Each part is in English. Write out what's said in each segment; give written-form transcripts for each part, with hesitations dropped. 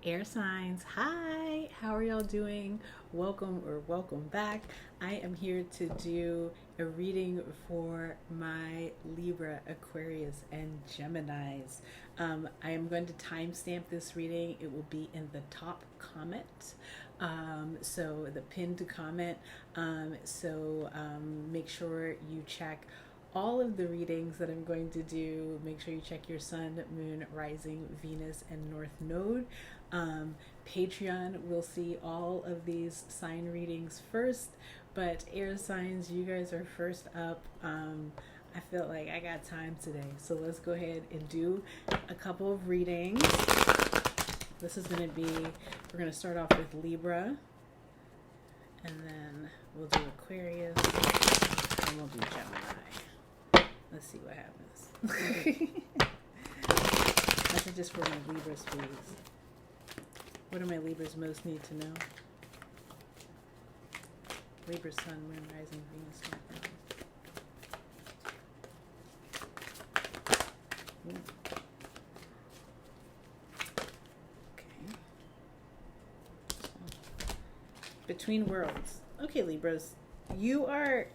Air signs, hi, how are y'all doing? Welcome back. I am here to do a reading for my Libra, Aquarius, and Geminis. I am going to timestamp this reading. It will be in the top comment. So the pinned comment. Make sure you check all of the readings that I'm going to do. Make sure you check your sun, moon, rising, Venus, and North Node. Patreon will see all of these sign readings first, but air signs, you guys are first up. I feel like I got time today, so let's go ahead and do a couple of readings. This is going to be, we're going to start off with Libra, and then we'll do Aquarius, and we'll do Gemini. Let's see what happens. Messages for my Libras, please. What do my Libras most need to know? Libra, Sun, Moon, Rising, Venus, North. Okay. Between worlds. Okay, Libras. You are,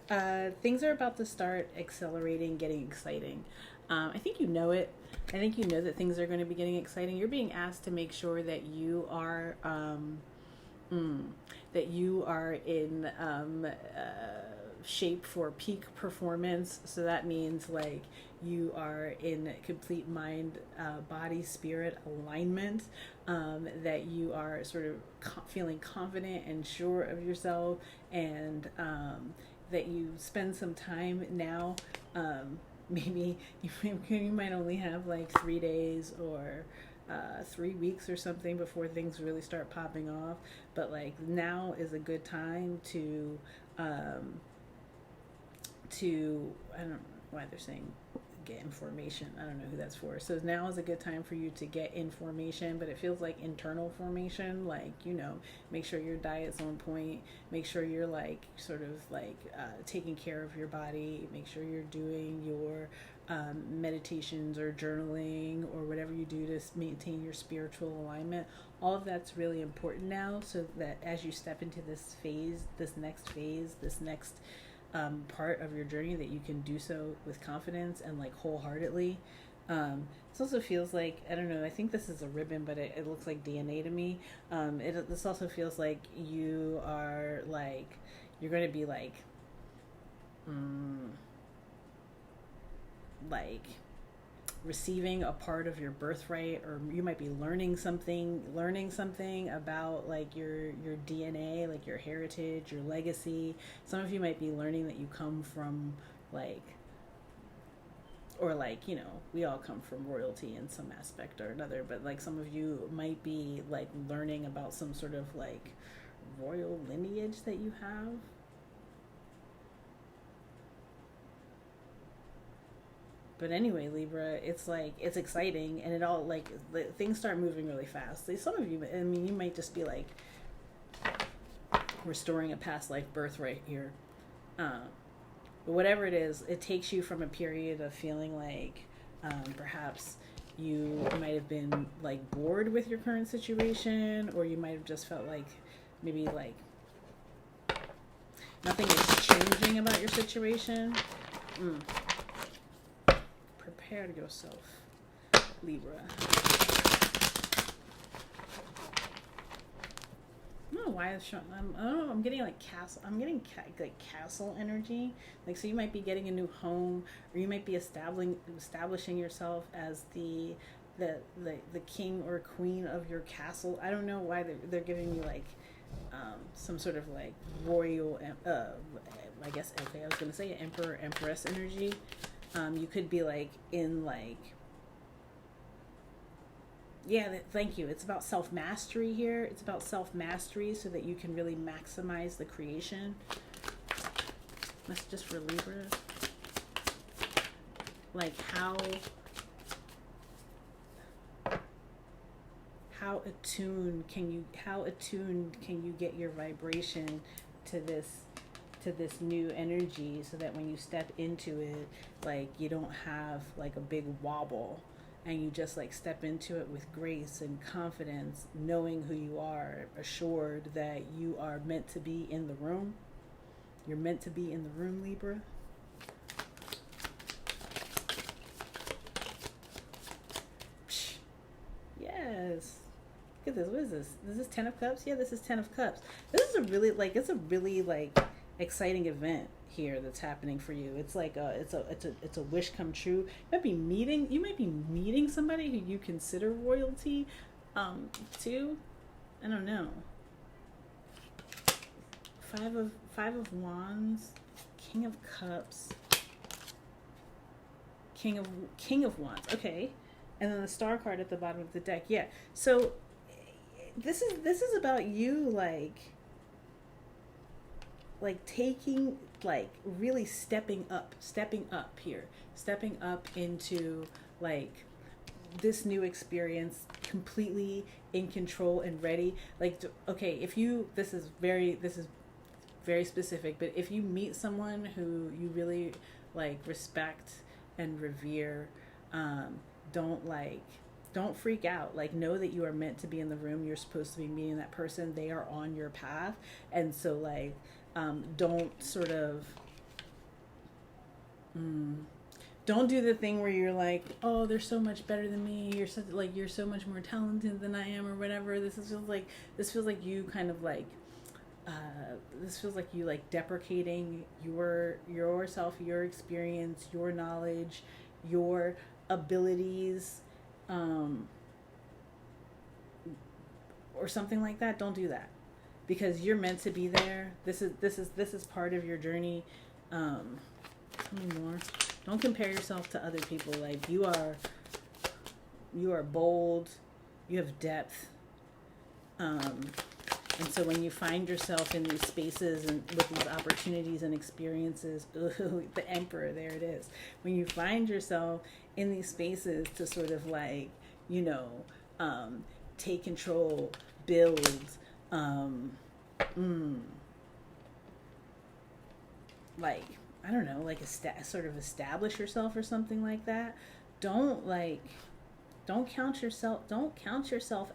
things are about to start accelerating, getting exciting. I think you know it. I think you know that things are going to be getting exciting. You're being asked to make sure that you are in shape for peak performance. So that means like you are in complete mind, body, spirit alignment. That you are sort of feeling confident and sure of yourself, and that you spend some time now. Maybe you might only have like 3 days or 3 weeks or something before things really start popping off. But like now is a good time to I don't know why they're saying get information. I don't know who that's for. So now is a good time for you to get information, but it feels like internal formation, like, make sure your diet's on point, make sure you're like sort of like taking care of your body, make sure you're doing your meditations or journaling or whatever you do to maintain your spiritual alignment. All of that's really important now, so that as you step into this next part of your journey, that you can do so with confidence and like wholeheartedly. This also feels like, I don't know, I think this is a ribbon, but it looks like DNA to me. This also feels like you are like, you're going to be like receiving a part of your birthright, or you might be learning something about like your DNA, like your heritage, your legacy. Some of you might be learning that you come from like, or like, we all come from royalty in some aspect or another, but like some of you might be like learning about some sort of like royal lineage that you have. But anyway, Libra, it's like, it's exciting, and it all like things start moving really fast. Some of you, I mean, you might just be like restoring a past life birthright here. But whatever it is, it takes you from a period of feeling like perhaps you might have been like bored with your current situation, or you might have just felt like maybe like nothing is changing about your situation. Prepare yourself, Libra. I don't know why it's showing. I don't know. I'm getting like castle. I'm getting like castle energy. Like, so you might be getting a new home, or you might be establishing yourself as the king or queen of your castle. I don't know why they're giving me like some sort of like royal. I guess, okay, I was gonna say emperor empress energy. You could be like in like, yeah, thank you. It's about self-mastery here. It's about self-mastery so that you can really maximize the creation. Messages for Libra. Like how attuned can you get your vibration to this new energy, so that when you step into it, like you don't have like a big wobble, and you just like step into it with grace and confidence, knowing who you are, assured that you are meant to be in the room. You're meant to be in the room, Libra. Psh, yes. Look at this. What is this? Is this 10 of Cups? Yeah, this is 10 of Cups. This is a really like, it's a really like exciting event here that's happening for you. It's like it's a wish come true. You might be meeting somebody who you consider royalty too. I don't know. Five of Wands, King of Cups, King of Wands. Okay. And then the Star card at the bottom of the deck. Yeah. So this is about you like taking, like really stepping up here, stepping up into like this new experience, completely in control and ready. Like, okay, if you, this is very specific, but if you meet someone who you really like respect and revere, don't freak out. Like, know that you are meant to be in the room. You're supposed to be meeting that person. They are on your path. And so like, don't sort of, don't do the thing where you're like, oh, they're so much better than me. You're so much more talented than I am, or whatever. This feels like you kind of like, this feels like you like deprecating yourself, your experience, your knowledge, your abilities, or something like that. Don't do that, because you're meant to be there. This is part of your journey. Tell me more. Don't compare yourself to other people. Like, you are bold, you have depth, and so when you find yourself in these spaces and with these opportunities and experiences, ooh, the Emperor, there it is. When you find yourself in these spaces to sort of like, take control, build, like, I don't know, like sort of establish yourself or something like that. Don't count yourself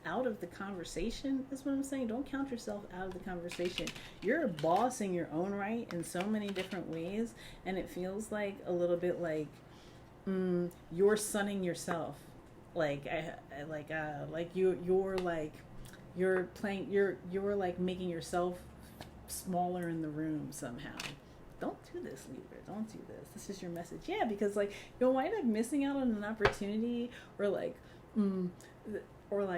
out of the conversation. That's what I'm saying. Don't count yourself out of the conversation. You're a boss in your own right in so many different ways, and it feels like a little bit like you're sunning yourself. You're like making yourself smaller in the room somehow. Don't do this, Libra. Don't do this. This is your message. Yeah, because like you'll wind up missing out on an opportunity, or like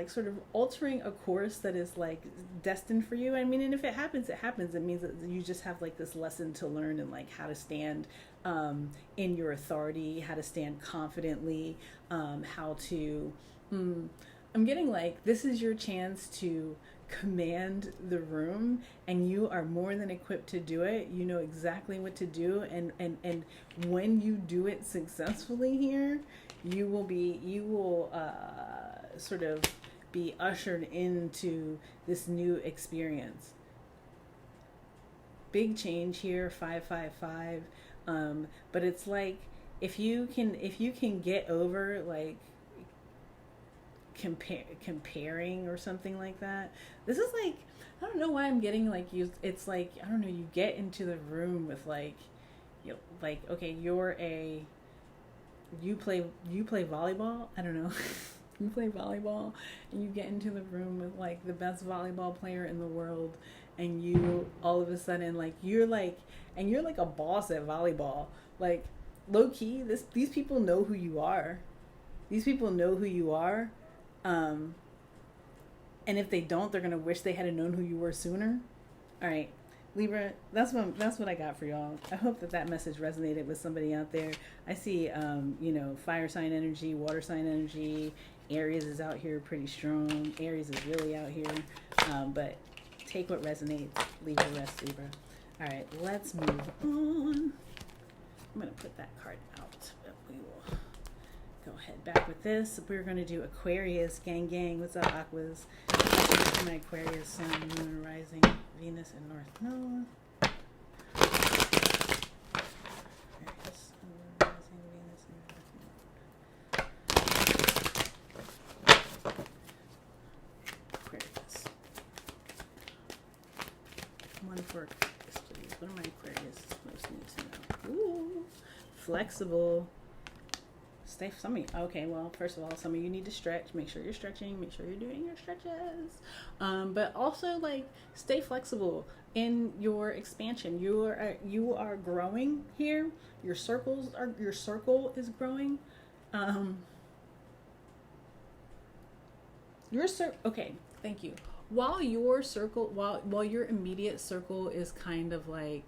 sort of altering a course that is like destined for you. I mean, and if it happens, it happens. It means that you just have like this lesson to learn, and like how to stand in your authority, how to stand confidently, how to. I'm getting like, this is your chance to command the room, and you are more than equipped to do it. You know exactly what to do, and when you do it successfully here, you will sort of be ushered into this new experience. Big change here, 555. But it's like, if you can get over like comparing or something like that. This is like, I don't know why I'm getting like it's like, I don't know, you get into the room with like, okay, you play volleyball. I don't know. You play volleyball, and you get into the room with like the best volleyball player in the world, and you all of a sudden like you're like a boss at volleyball. Like, low key, these people know who you are. These people know who you are. And if they don't, they're gonna wish they had known who you were sooner. All right, Libra, that's what I got for y'all. I hope that message resonated with somebody out there. I see, fire sign energy, water sign energy. Aries is out here pretty strong. Aries is really out here. But take what resonates, leave the rest, Libra. All right, let's move on. I'm gonna put that card out, but we will go ahead back with this. We're going to do Aquarius. Gang. What's up, Aquas? My Aquarius, Sun, Moon, Rising, Venus, and North Node. Aquarius, Sun, Moon, Rising, Venus, and North Node. one for Aquarius, please. What are my Aquarius most need to know? Ooh, flexible. Okay, well, first of all, some of you need to stretch. Make sure you're stretching. Make sure you're doing your stretches. But also, like, stay flexible in your expansion. You are growing here. Your circle is growing. Okay, thank you. While your circle, while your immediate circle is kind of like,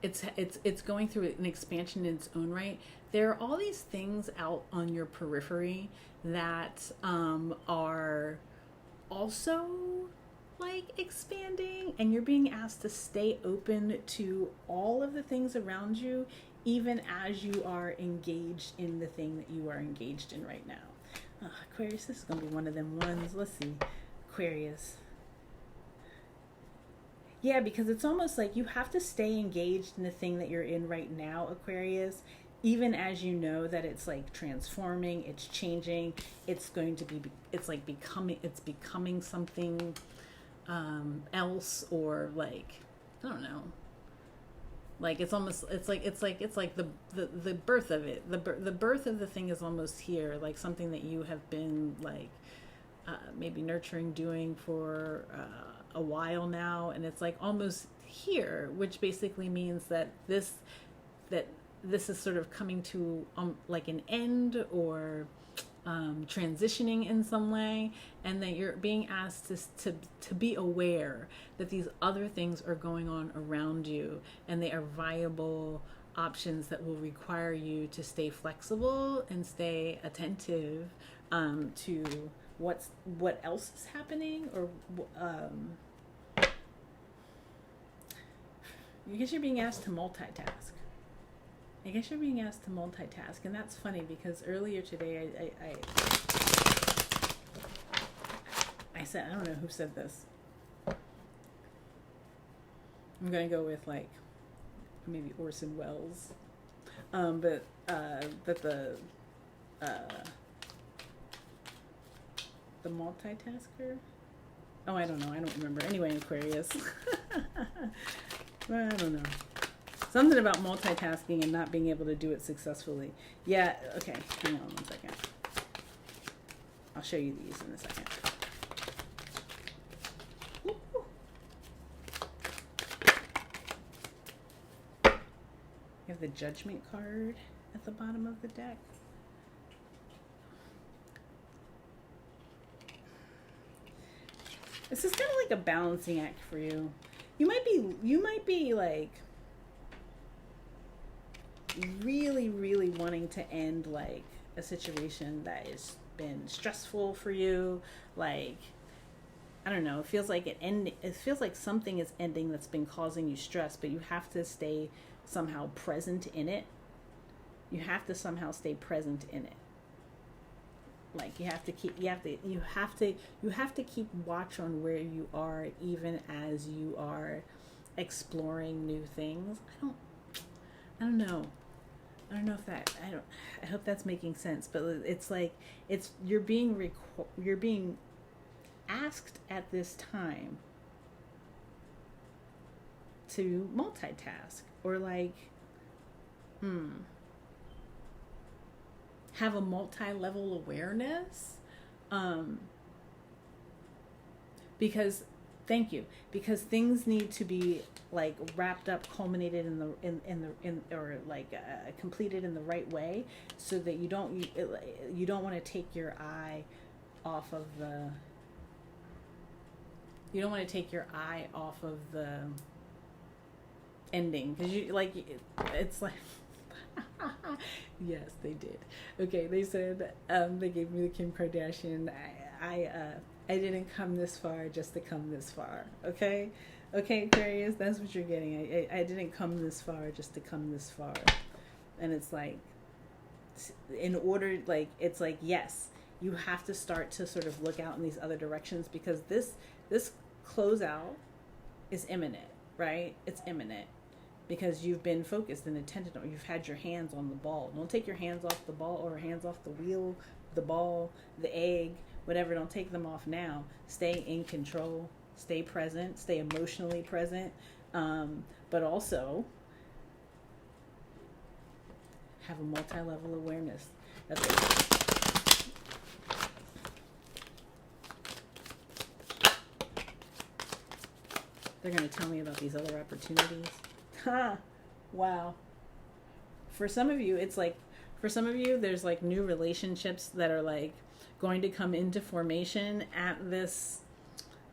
it's going through an expansion in its own right. There are all these things out on your periphery that are also like expanding, and you're being asked to stay open to all of the things around you, even as you are engaged in the thing that you are engaged in right now. Aquarius, this is gonna be one of them ones. Let's see, Aquarius. Yeah, because it's almost like you have to stay engaged in the thing that you're in right now, Aquarius, even as you know that it's like transforming, it's changing, it's becoming something else, or like, I don't know. Like it's like the birth of it. The birth of the thing is almost here, like something that you have been like maybe nurturing, doing for a while now, and it's like almost here, which basically means that this is sort of coming to like an end, or transitioning in some way, and that you're being asked to be aware that these other things are going on around you, and they are viable options that will require you to stay flexible and stay attentive to what else is happening, or I guess you're being asked to multitask. And that's funny because earlier today I said, I don't know who said this. I'm gonna go with like maybe Orson Welles, but the multitasker. Oh, I don't know. I don't remember. Anyway, Aquarius. I don't know. Something about multitasking and not being able to do it successfully. Yeah, okay. Hang on 1 second. I'll show you these in a second. Woo-hoo. You have the Judgment card at the bottom of the deck. This is kind of like a balancing act for you. You might be like really, really wanting to end like a situation that has been stressful for you. Like, I don't know, it feels like something is ending that's been causing you stress, but you have to stay somehow present in it. You have to somehow stay present in it. Like you have to keep watch on where you are, even as you are exploring new things. I don't know if that, I hope that's making sense, but it's like, you're being asked at this time to multitask, or like, have a multi-level awareness, because things need to be like wrapped up, culminated completed in the right way, so that you don't want to take your eye off of the ending, because it's like yes, they did. Okay, they said they gave me the Kim Kardashian. I didn't come this far just to come this far. Okay, Aquarius, that's what you're getting. I didn't come this far just to come this far. And it's like, in order, like, it's like, yes, you have to start to sort of look out in these other directions, because this closeout is imminent, right? It's imminent. Because you've been focused and attentive, you've had your hands on the ball. Don't take your hands off the ball, or hands off the wheel, the ball, the egg, whatever. Don't take them off now. Stay in control, stay present, stay emotionally present, but also have a multi-level awareness. That's it. They're going to tell me about these other opportunities. Ha! Wow. For some of you, it's like, for some of you, there's like new relationships that are like going to come into formation at this,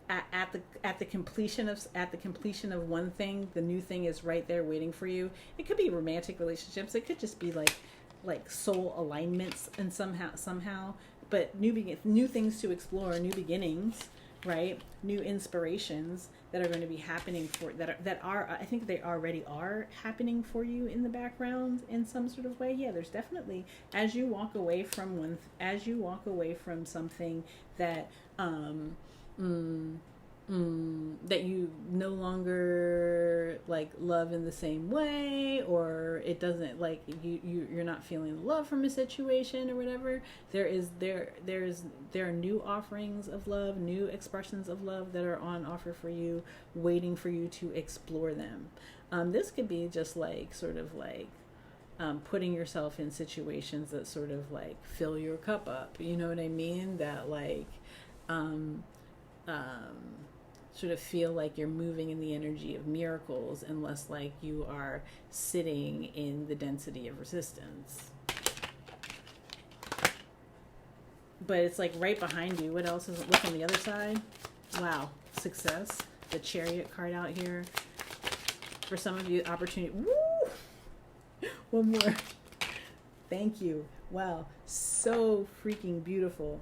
at the completion of one thing. The new thing is right there waiting for you. It could be romantic relationships. It could just be like soul alignments and somehow, but new things to explore, new beginnings, right? New inspirations that are going to be happening that are I think they already are happening for you in the background in some sort of way. Yeah, there's definitely, as you walk away from something that that you no longer like love in the same way, or it doesn't like you're not feeling love from a situation or whatever, there are new offerings of love, new expressions of love that are on offer for you, waiting for you to explore them. This could be just like sort of like putting yourself in situations that sort of like fill your cup up, you know what I mean, that like sort of feel like you're moving in the energy of miracles, unless like you are sitting in the density of resistance. But it's like right behind you. What else is it? Look on the other side. Wow, success. The Chariot card out here. For some of you, opportunity. Woo! One more. Thank you. Wow, so freaking beautiful.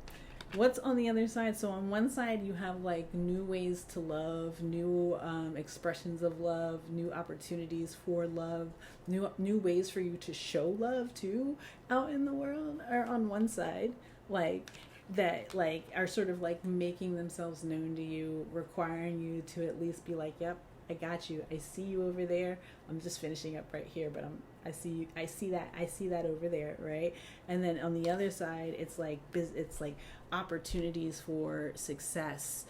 What's on the other side? So on one side you have like new ways to love, new expressions of love, new opportunities for love, new ways for you to show love too out in the world are on one side, like that like are sort of like making themselves known to you, requiring you to at least be like, yep, I got you. I see you over there. I'm just finishing up right here, but I see you. I see that over there, right? And then on the other side, it's like opportunities for success,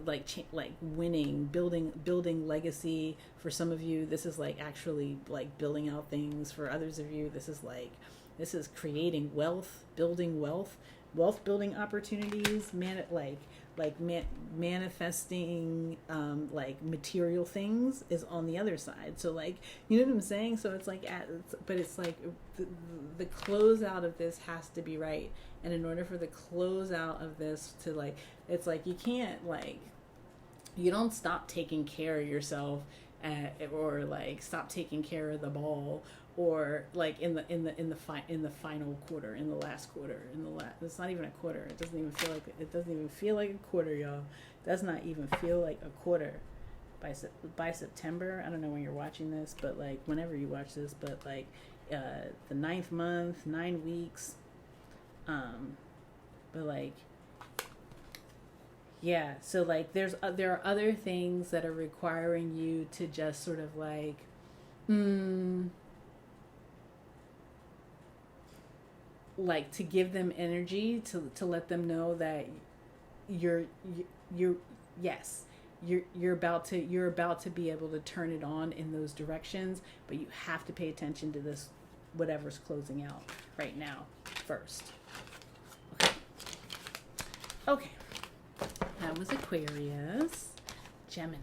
like winning, building legacy. For some of you, this is like actually like building out things. For others of you, this is creating wealth, building wealth building opportunities, manifesting like material things is on the other side. So like, you know what I'm saying? So it's like but it's like the closeout of this has to be right, and in order for the closeout of this to like, it's like you can't like, you don't stop taking care of yourself or like stop taking care of the ball, or like in the final quarter, in the last quarter, it's not even a quarter. It doesn't even feel like a quarter, y'all. It does not even feel like a quarter. By September, I don't know when you're watching this, but like whenever you watch this, but like the 9th month, 9 weeks, but like, yeah, so like there are other things that are requiring you to just sort of like like to give them energy, to let them know that you're about to be able to turn it on in those directions, but you have to pay attention to this, whatever's closing out right now first. Okay. That was Aquarius. Geminis.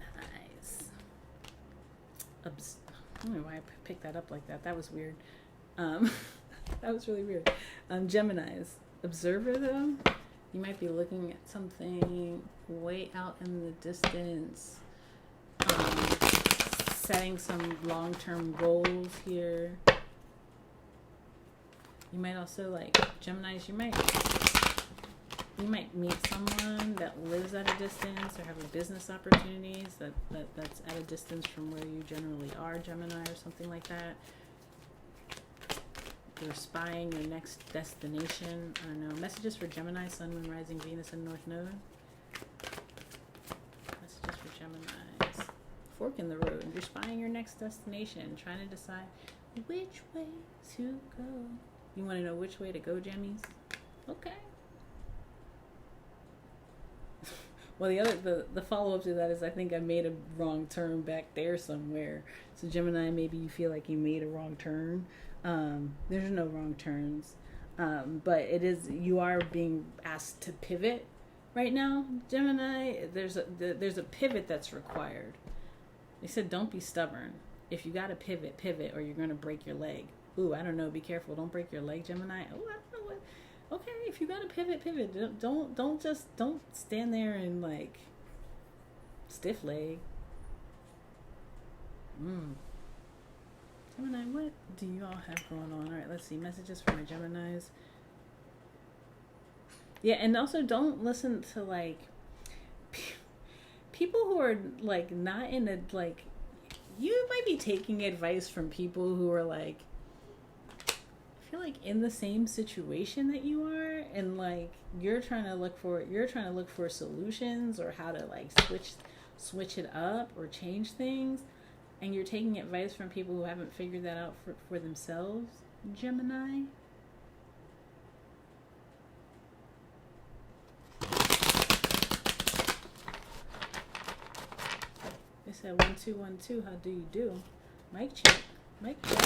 I don't know why I picked that up like that. That was weird. That was really weird. Geminis. Observer them. You might be looking at something way out in the distance. Setting some long-term goals here. You might also like, Geminis, you might meet someone that lives at a distance, or have a business opportunities that's at a distance from where you generally are, Gemini, or something like that. You're spying your next destination. I don't know. Messages for Gemini, Sun, Moon, Rising, Venus, and North Node. Messages for Geminis. Fork in the road. You're spying your next destination, trying to decide which way to go. You want to know which way to go, Gemmies? Okay. Well, the follow up to that is I think I made a wrong turn back there somewhere. So Gemini, maybe you feel like you made a wrong turn. There's no wrong turns, but you are being asked to pivot right now, Gemini. There's a pivot that's required. They said don't be stubborn. If you got to pivot, or you're gonna break your leg. Ooh, I don't know. Be careful. Don't break your leg, Gemini. Oh, I don't know what. Okay, if you gotta pivot. Don't stand there and like stiff leg. Gemini, what do you all have going on? All right, let's see. Messages for my Geminis. Yeah, and also don't listen to like people who are like not in a like. You might be taking advice from people who are like, I feel like in the same situation that you are, and like you're trying to look for solutions or how to like switch it up or change things, and you're taking advice from people who haven't figured that out for themselves, Gemini. They said 1212. How do you do? Mic check. Mic check.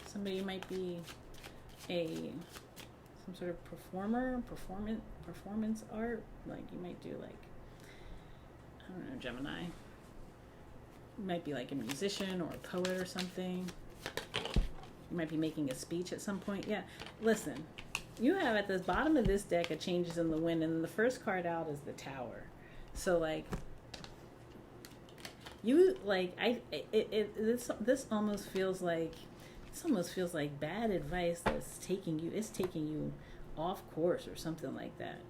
Somebody might be some sort of performance art. Like you might do like, I don't know, Gemini. You might be like a musician or a poet or something. You might be making a speech at some point. Yeah. Listen, you have at the bottom of this deck a Changes in the Wind, and the first card out is the Tower. So like you like this almost feels like bad advice that's taking you off course or something like that.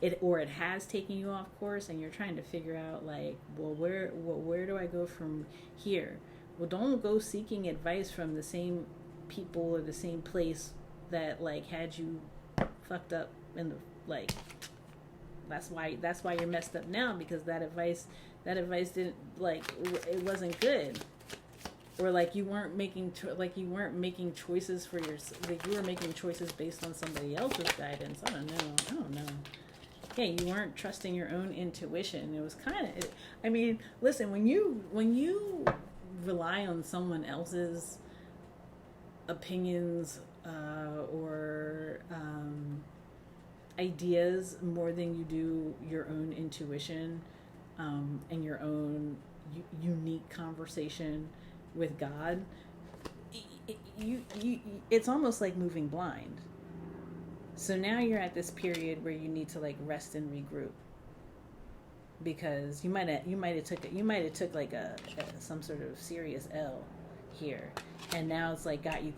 It has taken you off course, and you're trying to figure out like, where do I go from here? Well, don't go seeking advice from the same people or the same place that like had you fucked up in the like. That's why you're messed up now, because that advice didn't like, it wasn't good. Or like you weren't making choices for like you were making choices based on somebody else's guidance. I don't know. Yeah, you weren't trusting your own intuition. It was kind of. I mean, listen, when you rely on someone else's opinions or ideas more than you do your own intuition and your own unique conversation with God, it's almost like moving blind. So now you're at this period where you need to like rest and regroup, because you might have took like some sort of serious L here, and now it's got you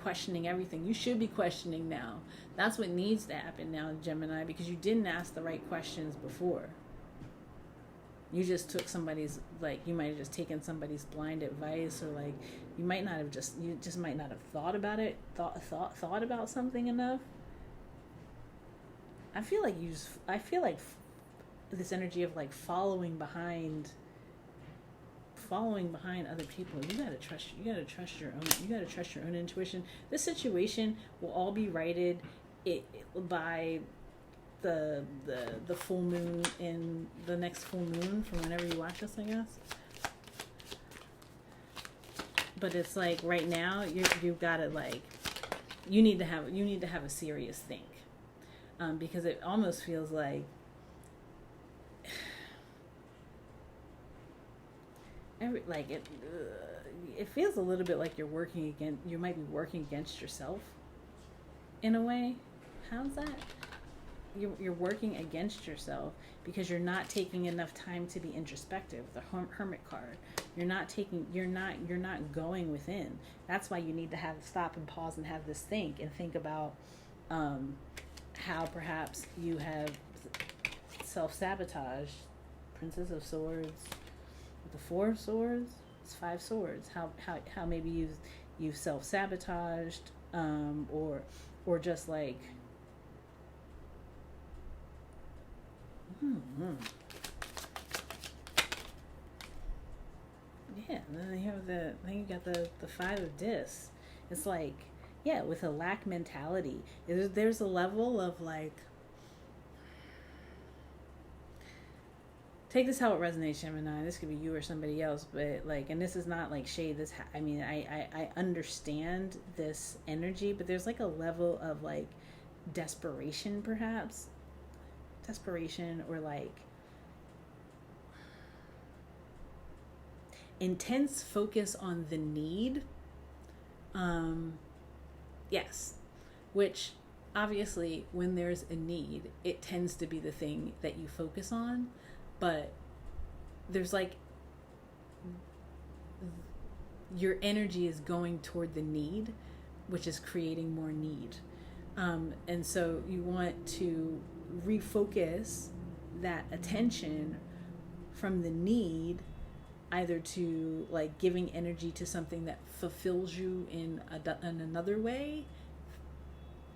questioning everything. You should be questioning now. That's what needs to happen now, Gemini, because you didn't ask the right questions before. You just took you might have just taken somebody's blind advice, or like you might not have thought about it, thought about something enough. I feel like this energy of like following behind other people. You gotta trust your own intuition. This situation will all be righted by the full moon in the next full moon from whenever you watch this, I guess. But it's like right now you've got to like you need to have a serious think, because it almost feels like it feels a little bit like you might be working against yourself in a way. How's that? You're working against yourself because you're not taking enough time to be introspective. The Hermit card. You're not going within. That's why you need to stop and pause and have this think about how perhaps you have self-sabotaged. Princess of Swords with the Four of Swords. It's 5 swords. How maybe you've self-sabotaged, or just like. Yeah, Yeah, and then you got the five of discs. It's like, yeah, with a lack mentality, there's a level of like, take this how it resonates, Gemini. This could be you or somebody else, but like, and this is not like shade. I mean, I understand this energy, but there's like a level of like desperation, perhaps, desperation, or like intense focus on the need. Yes, which obviously, when there's a need, it tends to be the thing that you focus on, but there's like, your energy is going toward the need, which is creating more need. And so you want to refocus that attention from the need either to like giving energy to something that fulfills you in another way,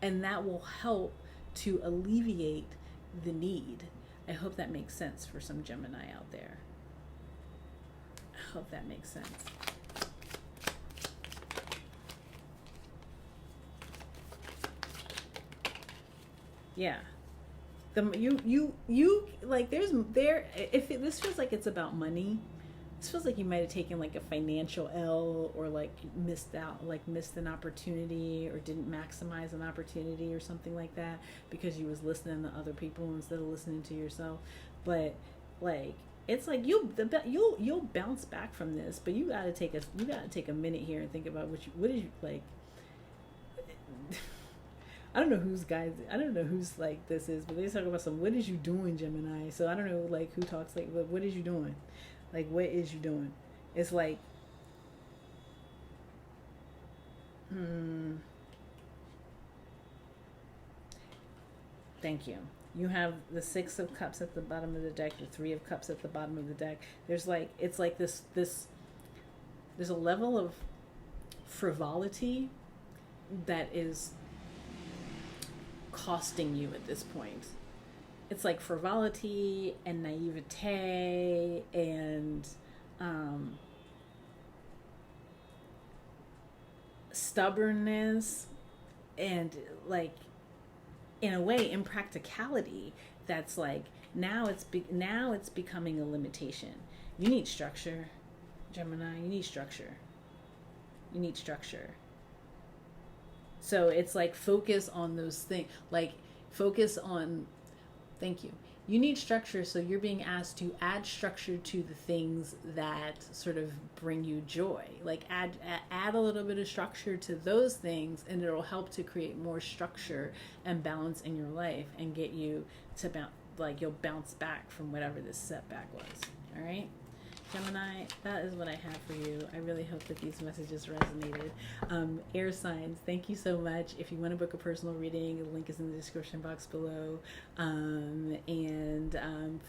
and that will help to alleviate the need. I hope that makes sense for some Gemini out there. I hope that makes sense. Yeah. You like, this feels like it's about money. This feels like you might have taken like a financial L, or like missed an opportunity, or didn't maximize an opportunity or something like that, because you was listening to other people instead of listening to yourself. But like, it's like you'll bounce back from this, but you gotta take a minute here and think about what is you like. I don't know who's like this is, but they talk about some, what is you doing, Gemini? So I don't know like who talks like, what is you doing? Like, what is you doing? It's like, thank you. You have the Six of Cups at the bottom of the deck, the Three of Cups at the bottom of the deck. There's like, it's like this there's a level of frivolity that is costing you at this point. It's like frivolity and naivete and stubbornness, and like, in a way, impracticality. That's like, now it's becoming a limitation. You need structure, Gemini. You need structure. So it's like, focus on those things. Like, focus on, thank you. You need structure, so you're being asked to add structure to the things that sort of bring you joy. Like, add a little bit of structure to those things, and it'll help to create more structure and balance in your life, and get you to you'll bounce back from whatever this setback was. All right, Gemini, that is what I have for you. I really hope that these messages resonated. Air signs, thank you so much. If you want to book a personal reading, the link is in the description box below. And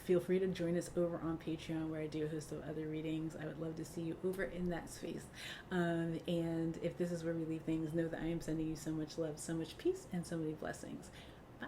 feel free to join us over on Patreon, where I do a host of other readings. I would love to see you over in that space. And if this is where we leave things, know that I am sending you so much love, so much peace, and so many blessings. Bye.